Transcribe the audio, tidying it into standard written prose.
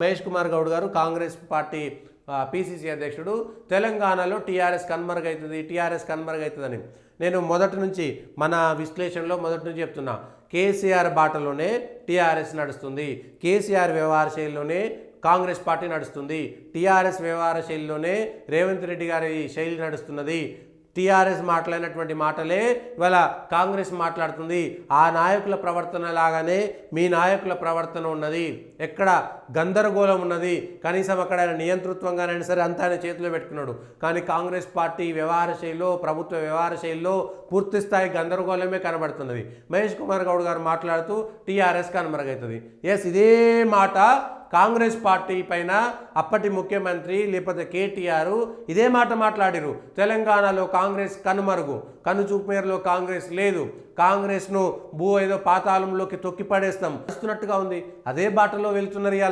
మహేష్ కుమార్ గౌడ్ గారు Congress party PCC అధ్యక్షుడు తెలంగాణలో టీఆర్ఎస్ కన్మరుగవుతుందని నేను మొదటి నుంచి మన విశ్లేషణలో మొదటి నుంచి చెప్తున్నా. కేసీఆర్ బాటలోనే టీఆర్ఎస్ నడుస్తుంది, కేసీఆర్ వ్యవహార శైలిలోనే కాంగ్రెస్ పార్టీ నడుస్తుంది, టీఆర్ఎస్ వ్యవహార శైలిలోనే రేవంత్ రెడ్డి గారి శైలి నడుస్తున్నది. టీఆర్ఎస్ మాట్లాడినటువంటి మాటలే ఇవాళ కాంగ్రెస్ మాట్లాడుతుంది. ఆ నాయకుల ప్రవర్తన లాగానే మీ నాయకుల ప్రవర్తన ఉన్నది. ఎక్కడ గందరగోళం ఉన్నది, కనీసం అక్కడ ఆయన నియంతృత్వంగానైనా సరే అంతా ఆయన చేతిలో పెట్టుకున్నాడు. కానీ కాంగ్రెస్ పార్టీ వ్యవహార శైలిలో, ప్రభుత్వ వ్యవహార శైలిలో పూర్తి స్థాయి గందరగోళమే కనబడుతున్నది. మహేష్ కుమార్ గౌడ్ గారు మాట్లాడుతూ టీఆర్ఎస్ కనుమరుగవుతుంది. ఇదే మాట కాంగ్రెస్ పార్టీ పైన అప్పటి ముఖ్యమంత్రి లేకపోతే కేటీఆర్ ఇదే మాట మాట్లాడిరు. తెలంగాణలో కాంగ్రెస్ కనుమరుగు, కనుచూపు మేరలో కాంగ్రెస్ లేదు, కాంగ్రెస్ను ఏదో పాతాళంలోకి తొక్కి పడేస్తాం వస్తున్నట్టుగా ఉంది. అదే బాటలో వెళ్తున్నారు. ఇలా